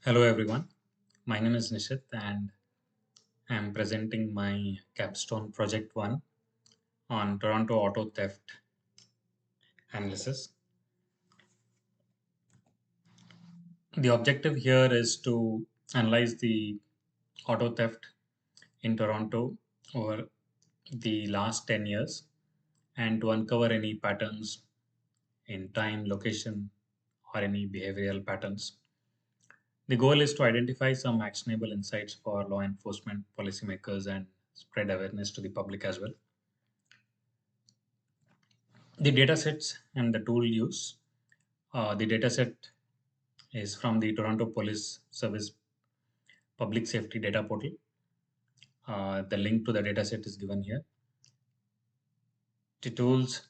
Hello everyone, my name is Nishit and I am presenting my Capstone Project 1 on Toronto auto theft analysis. The objective here is to analyze the auto theft in Toronto over the last 10 years and to uncover any patterns in time, location, or any behavioral patterns. The goal is to identify some actionable insights for law enforcement, policymakers, and spread awareness to the public as well. The datasets and the tool use. The dataset is from the Toronto Police Service Public Safety Data Portal. The link to the dataset is given here. The tools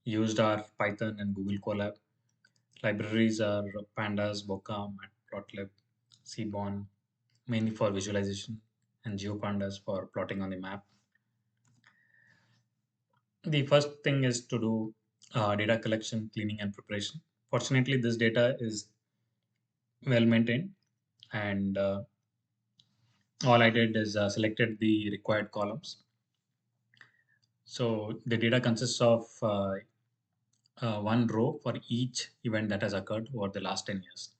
used are Python and Google Colab. Libraries are Pandas, Boca, Matplotlib, Seaborn, mainly for visualization, and GeoPandas for plotting on the map. The first thing is to do data collection, cleaning, and preparation. Fortunately, this data is well maintained, and all I did is selected the required columns. So the data consists of one row for each event that has occurred over the last 10 years.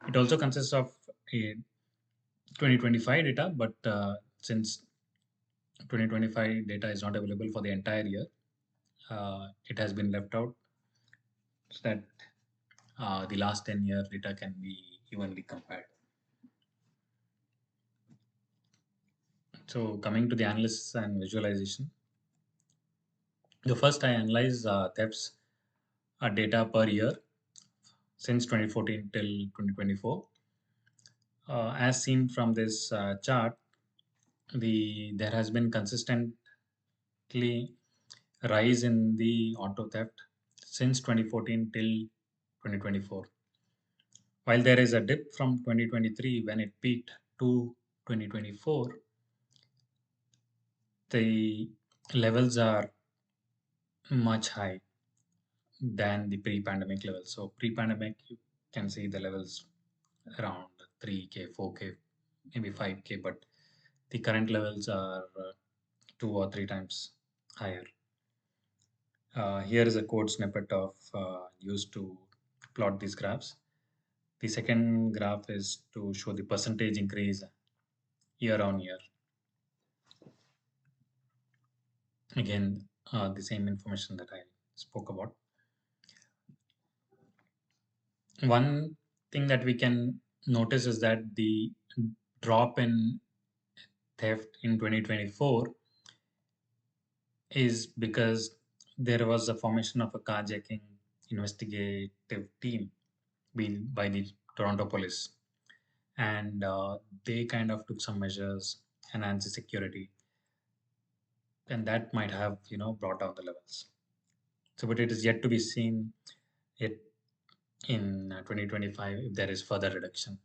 It also consists of a 2025 data, but since 2025 data is not available for the entire year, it has been left out so that the last 10-year data can be evenly compared. So coming to the analysis and visualization, the first I analyze thefts data per year since 2014 till 2024. As seen from this chart, there has been consistently rise in the auto theft since 2014 till 2024. While there is a dip from 2023 when it peaked to 2024, the levels are much high than the pre-pandemic levels. So pre-pandemic, you can see the levels around 3K, 4K, maybe 5K, but the current levels are 2 or 3 times higher. Here is a code snippet of used to plot these graphs. The second graph is to show the percentage increase year on year. Again, the same information that I spoke about. One thing that we can notice is that the drop in theft in 2024 is because there was a formation of a carjacking investigative team by the Toronto police, and they kind of took some measures, enhanced the security, and that might have brought down the levels. So, but it is yet to be seen it in 2025 if there is further reduction.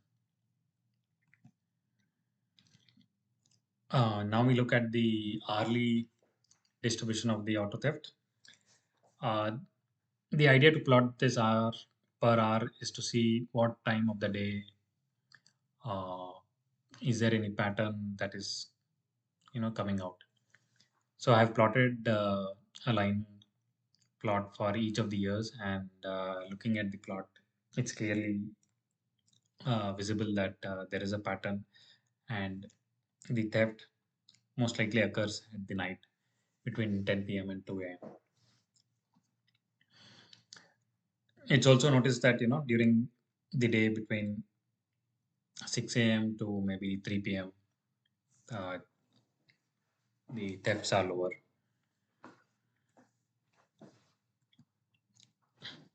Now we look at the hourly distribution of the auto theft. Uh, the idea to plot this hour per hour is to see what time of the day uh, is there any pattern that is coming out. So I've plotted a line plot for each of the years, and looking at the plot, it's clearly visible that there is a pattern, and the theft most likely occurs at the night between 10 p.m. and 2 a.m. It's also noticed that during the day between 6 a.m. to maybe 3 p.m. Uh, the thefts are lower.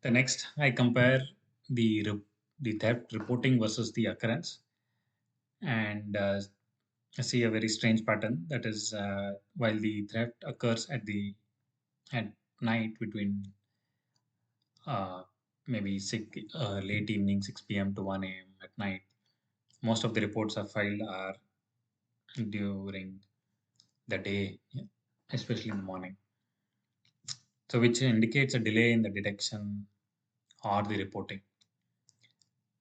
The next, I compare the theft reporting versus the occurrence, and I see a very strange pattern. That is, while the theft occurs at night between maybe late evening 6 p.m. to 1 a.m. at night, most of the reports are filed are during the day, especially in the morning. So, which indicates a delay in the detection or the reporting.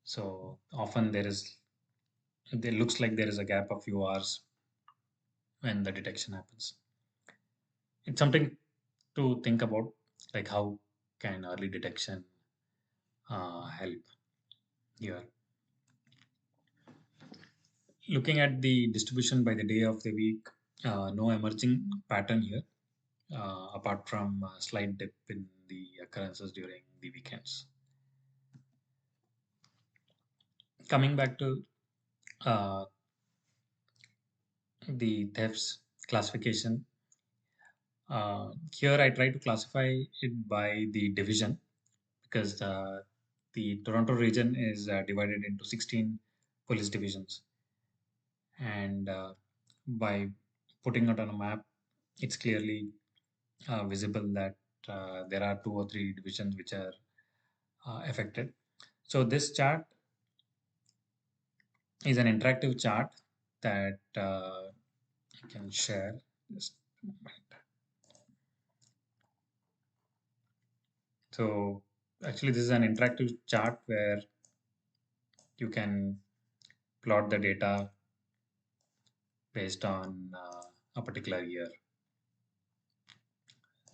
So often there looks like there is a gap of few hours when the detection happens. It's something to think about, like how can early detection help here. Looking at the distribution by the day of the week, no emerging pattern here, apart from a slight dip in the occurrences during the weekends. Coming back to uh, the thefts classification, here I try to classify it by the division because the Toronto region is divided into 16 police divisions, and by putting it on a map, it's clearly visible that there are two or three divisions which are affected. So this chart is an interactive chart that I can share. Just a moment. So actually, this is an interactive chart where you can plot the data based on a particular year.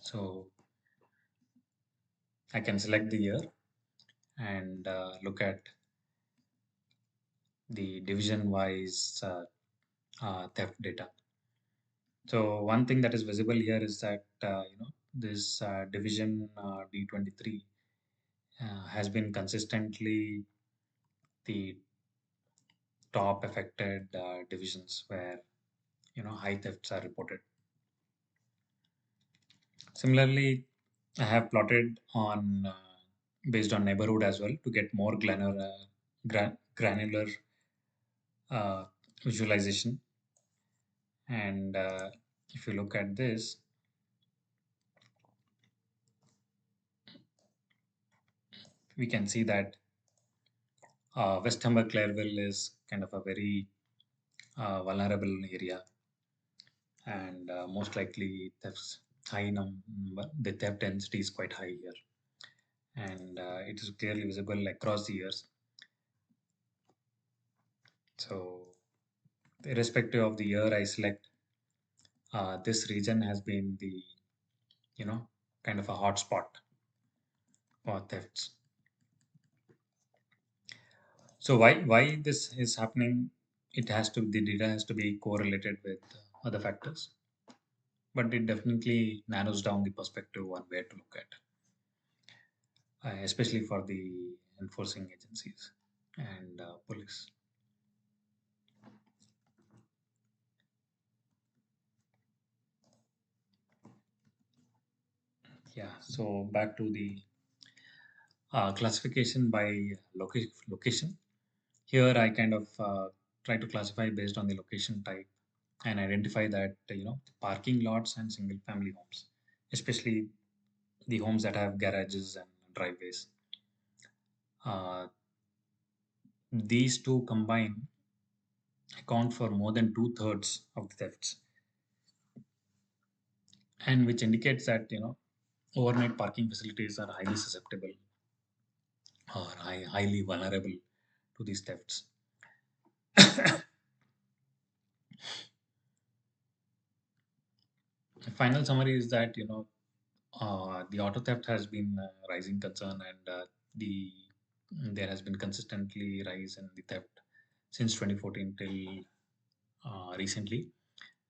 So I can select the year and look at the division-wise theft data. So one thing that is visible here is that this division D23 has been consistently the top affected divisions where high thefts are reported. Similarly, I have plotted on based on neighborhood as well to get more granular uh, visualization. And if you look at this, we can see that West Humber Clareville is kind of a very vulnerable area, and most likely thefts high number. The theft density is quite high here, and it is clearly visible across the years. So, irrespective of the year I select, this region has been the kind of a hotspot for thefts. So why this is happening? It has to the data has to be correlated with other factors, but it definitely narrows down the perspective on where to look at, especially for the enforcing agencies and police. Yeah. So back to the classification by location. Here I kind of try to classify based on the location type and identify that parking lots and single family homes, especially the homes that have garages and driveways. Uh, these two combined account for more than two-thirds of the thefts, and which indicates that overnight parking facilities are highly susceptible or highly vulnerable to these thefts. The final summary is that the auto theft has been a rising concern, and there has been consistently rise in the theft since 2014 till recently,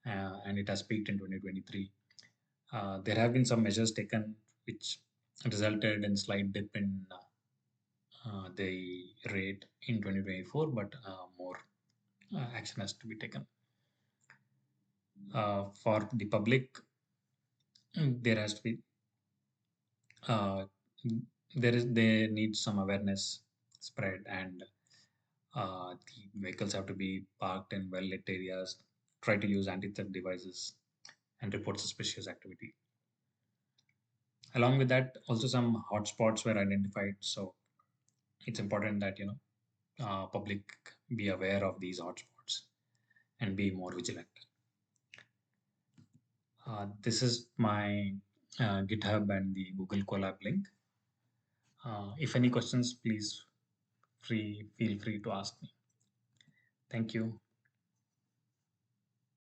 and it has peaked in 2023. There have been some measures taken which resulted in slight dip in the rate in 2024, but more action has to be taken. For the public, there has to be uh, there needs some awareness spread, and the vehicles have to be parked in well lit areas. Try to use anti-theft devices and report suspicious activity. Along with that, also some hotspots were identified. So it's important that public be aware of these hotspots and be more vigilant. This is my GitHub and the Google Colab link. If any questions, please feel free to ask me. Thank you.